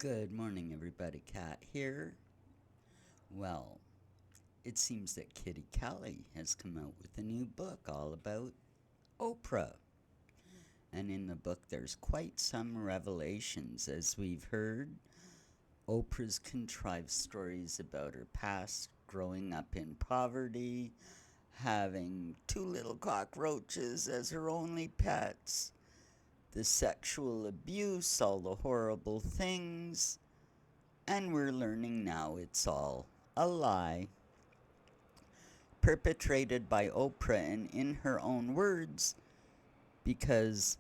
Good morning, everybody. Kat here. Well, it seems that Kitty Kelly has come out with a new book all about Oprah. And in the book, there's quite some revelations. As we've heard, Oprah's contrived stories about her past, growing up in poverty, having two little cockroaches as her only pets, the sexual abuse, all the horrible things. And we're learning now it's all a lie perpetrated by Oprah and in her own words because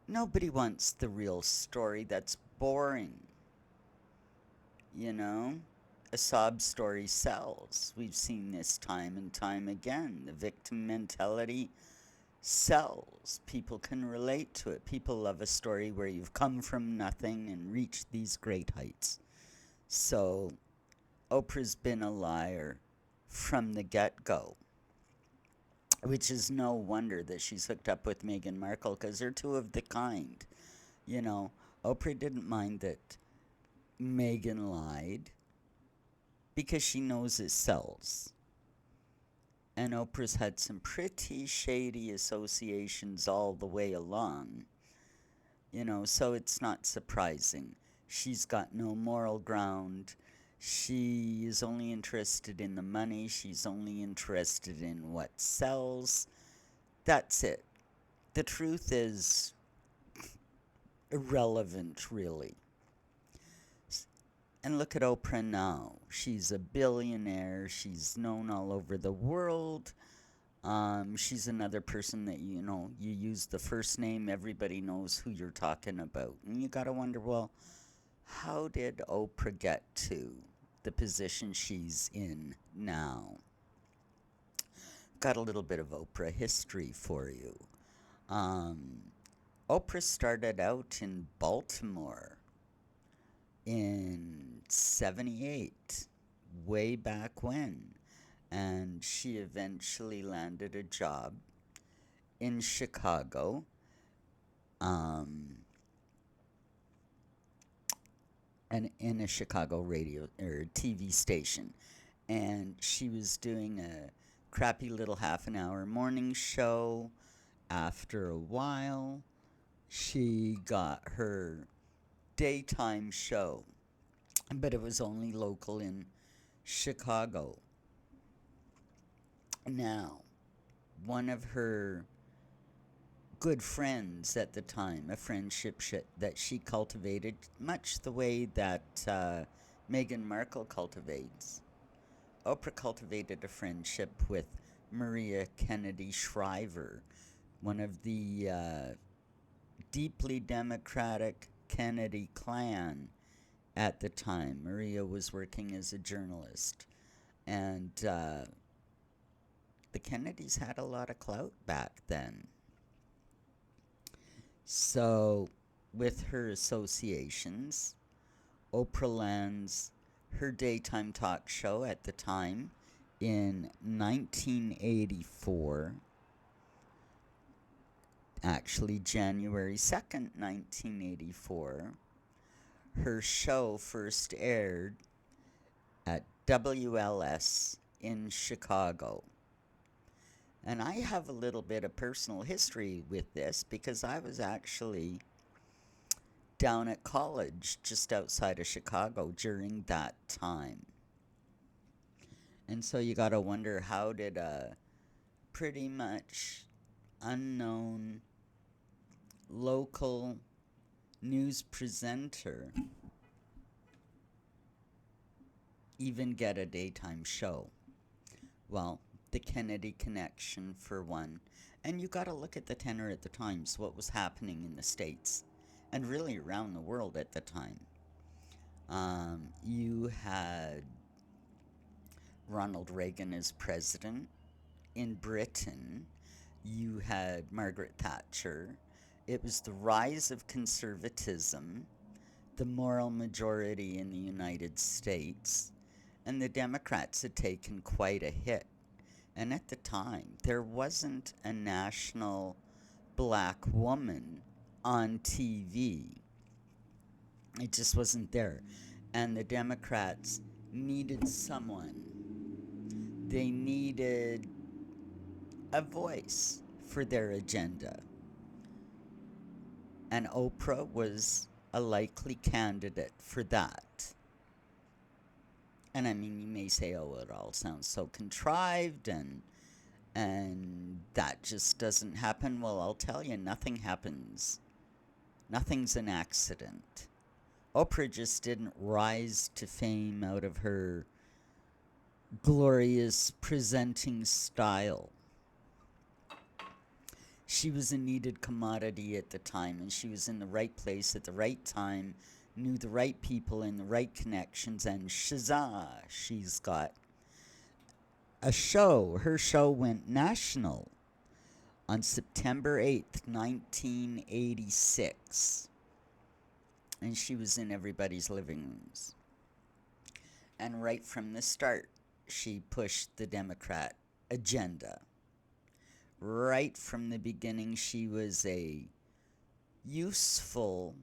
nobody wants the real story. That's boring. You know? A sob story sells. We've seen this time and time again. The victim mentality sells. People can relate to it. People love a story where you've come from nothing and reached these great heights. So Oprah's been a liar from the get go, which is no wonder that she's hooked up with Meghan Markle because they're two of the kind. You know, Oprah didn't mind that Meghan lied because she knows it sells. And Oprah's had some pretty shady associations all the way along, so it's not surprising. She's got no moral ground. She is only interested in the money. She's only interested in what sells. That's it. The truth is irrelevant, really. And look at Oprah now. She's a billionaire. She's known all over the world. She's another person that, you use the first name, everybody knows who you're talking about. And you gotta wonder, well, how did Oprah get to the position she's in now? Got a little bit of Oprah history for you. Um, Oprah started out in Baltimore in 78, way back when. And she eventually landed a job in Chicago. And in a Chicago radio or TV station. And she was doing a crappy little half an hour morning show. After a while, she got her daytime show, but it was only local in Chicago. Now, one of her good friends at the time, a friendship that she cultivated, much the way that Meghan Markle cultivates. Oprah cultivated a friendship with Maria Kennedy Shriver, one of the deeply Democratic Kennedy clan at the time. Maria was working as a journalist, and the Kennedys had a lot of clout back then. So, with her associations, Oprah lands her daytime talk show at the time in 1984, actually January 2nd, 1984. Her show first aired at WLS in Chicago. And I have a little bit of personal history with this because I was actually down at college just outside of Chicago during that time. And so you gotta wonder, how did a pretty much unknown local news presenter even get a daytime show? Well, the Kennedy connection, for one. And you gotta look at the tenor at the times, what was happening in the States, and really around the world at the time. You had Ronald Reagan as president. In Britain, you had Margaret Thatcher. It was the rise of conservatism, the moral majority in the United States, and the Democrats had taken quite a hit. And at the time, there wasn't a national black woman on TV. It just wasn't there. And the Democrats needed someone. They needed a voice for their agenda. And Oprah was a likely candidate for that. And I mean, you may say, oh, it all sounds so contrived and that just doesn't happen. Well, I'll tell you, nothing happens. Nothing's an accident. Oprah just didn't rise to fame out of her glorious presenting style. She was a needed commodity at the time, and she was in the right place at the right time, knew the right people and the right connections, and shazah, she's got a show. Her show went national on September 8th, 1986. And she was in everybody's living rooms. And right from the start, she pushed the Democrat agenda. Right from the beginning, she was a useful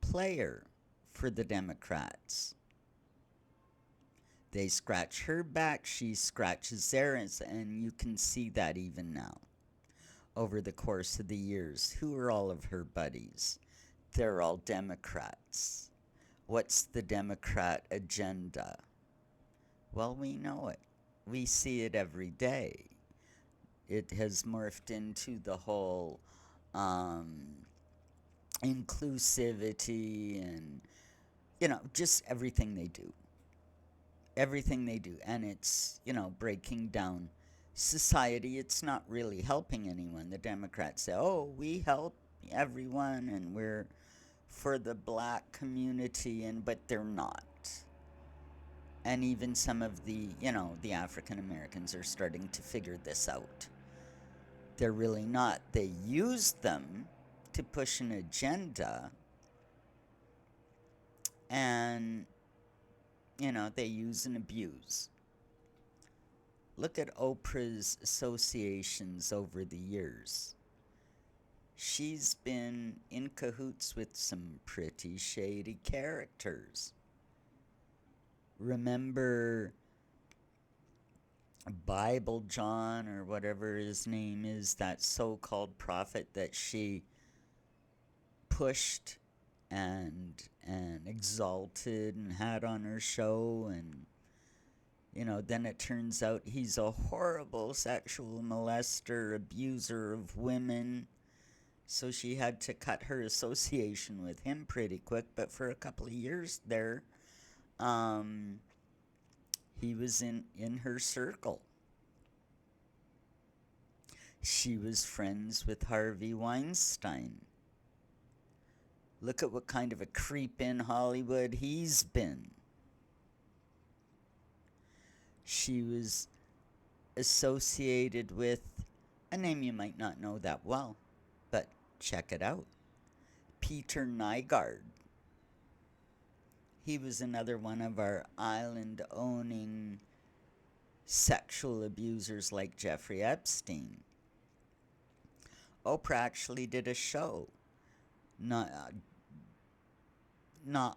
player for the Democrats. They scratch her back, she scratches theirs, and you can see that even now. Over the course of the years, who are all of her buddies? They're all Democrats. What's the Democrat agenda? Well, we know it. We see it every day. It has morphed into the whole inclusivity and, just everything they do. Everything they do. And it's, breaking down society. It's not really helping anyone. The Democrats say, oh, we help everyone and we're for the black community, but they're not. And even some of the, the African Americans are starting to figure this out. They're really not. They use them to push an agenda, and, they use and abuse. Look at Oprah's associations over the years. She's been in cahoots with some pretty shady characters. Remember Bible John, or whatever his name is, that so-called prophet that she pushed and exalted and had on her show, and then it turns out he's a horrible sexual molester, abuser of women. So she had to cut her association with him pretty quick, but for a couple of years there, he was in her circle. She was friends with Harvey Weinstein. Look at what kind of a creep in Hollywood he's been. She was associated with a name you might not know that well, but check it out. Peter Nygard. He was another one of our island-owning sexual abusers like Jeffrey Epstein. Oprah actually did a show, not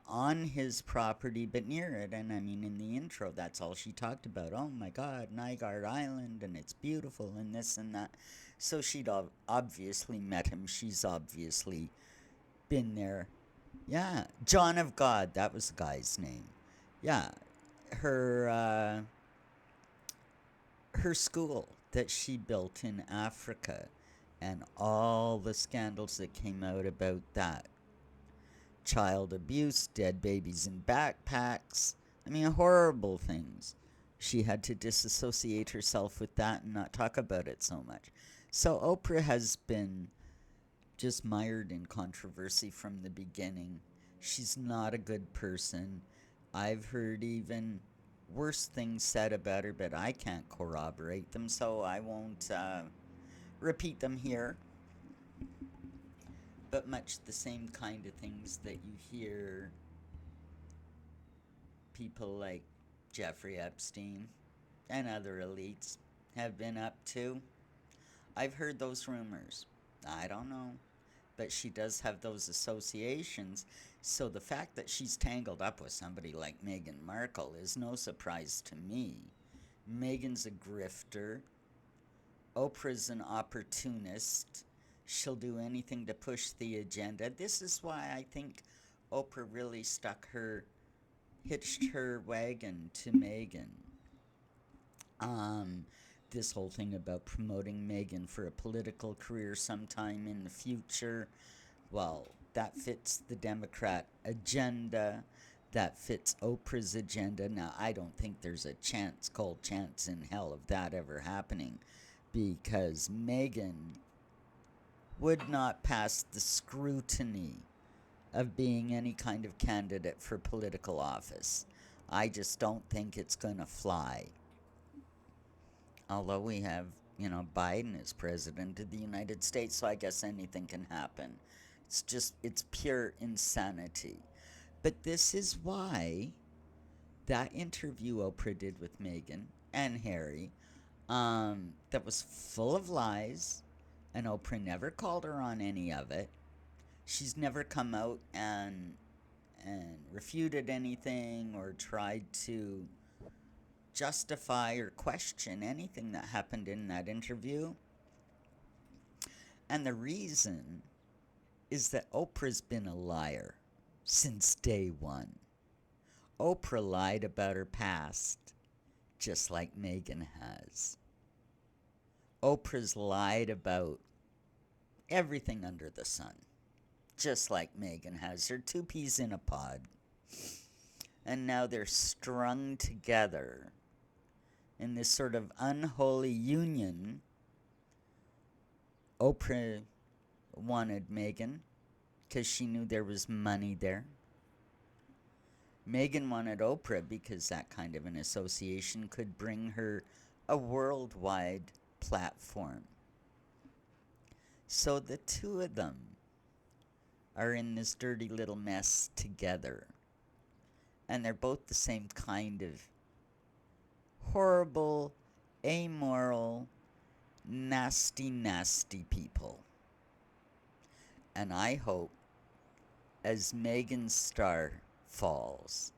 on his property, but near it. And I mean, in the intro, that's all she talked about. Oh my God, Nygard Island, and it's beautiful, and this and that. So she'd obviously met him. She's obviously been there. Yeah, John of God, that was the guy's name. Yeah, her school that she built in Africa, and all the scandals that came out about that. Child abuse, dead babies in backpacks. I mean, horrible things. She had to disassociate herself with that and not talk about it so much. So Oprah has been just mired in controversy from the beginning. She's not a good person. I've heard even worse things said about her, but I can't corroborate them, so I won't repeat them here. But much the same kind of things that you hear people like Jeffrey Epstein and other elites have been up to. I've heard those rumors. I don't know. but she does have those associations. So the fact that she's tangled up with somebody like Meghan Markle is no surprise to me. Meghan's a grifter. Oprah's an opportunist. She'll do anything to push the agenda. This is why I think Oprah really hitched her wagon to Meghan. This whole thing about promoting Meghan for a political career sometime in the future, well, that fits the Democrat agenda. That fits Oprah's agenda. Now, I don't think there's a cold chance in hell of that ever happening, because Meghan would not pass the scrutiny of being any kind of candidate for political office. I just don't think it's going to fly. Although we have, Biden as president of the United States, so I guess anything can happen. It's pure insanity. But this is why that interview Oprah did with Meghan and Harry, that was full of lies, and Oprah never called her on any of it. She's never come out and refuted anything or tried to justify or question anything that happened in that interview. And the reason is that Oprah's been a liar since day one. Oprah lied about her past, just like Meghan has. Oprah's lied about everything under the sun, just like Meghan has. They're two peas in a pod. And now they're strung together in this sort of unholy union. Oprah wanted Meghan because she knew there was money there. Meghan wanted Oprah because that kind of an association could bring her a worldwide platform. So the two of them are in this dirty little mess together. And they're both the same kind of horrible, amoral, nasty, nasty people. And I hope, as Meghan's star falls,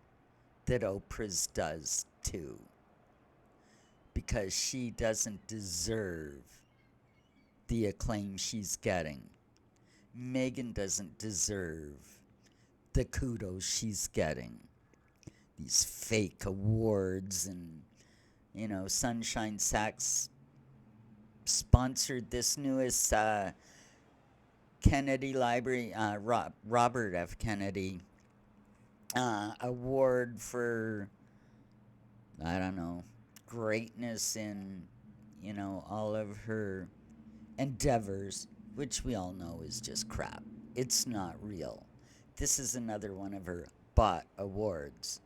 that Oprah's does too. Because she doesn't deserve the acclaim she's getting. Meghan doesn't deserve the kudos she's getting. These fake awards, and Sunshine Sachs sponsored this newest Kennedy Library, Robert F. Kennedy award for, I don't know, greatness in, all of her endeavors, which we all know is just crap. It's not real. This is another one of her bought awards.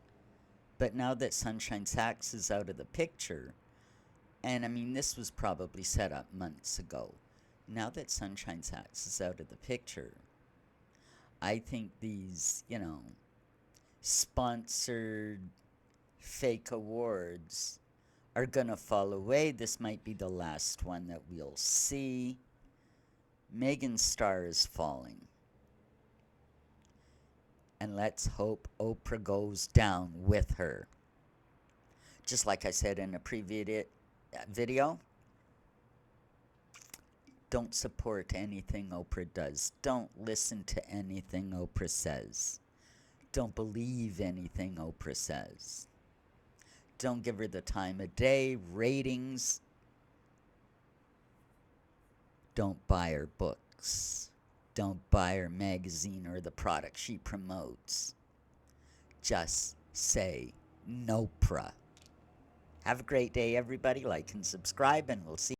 But now that Sunshine Sachs is out of the picture, and I mean, this was probably set up months ago. Now that Sunshine Sachs is out of the picture, I think these, sponsored fake awards are going to fall away. This might be the last one that we'll see. Meghan's star is falling. And let's hope Oprah goes down with her. Just like I said in a previous video, don't support anything Oprah does. Don't listen to anything Oprah says. Don't believe anything Oprah says. Don't give her the time of day, ratings. Don't buy her books. Don't buy her magazine or the product she promotes. Just say Nopra. Have a great day, everybody. Like and subscribe, and we'll see you.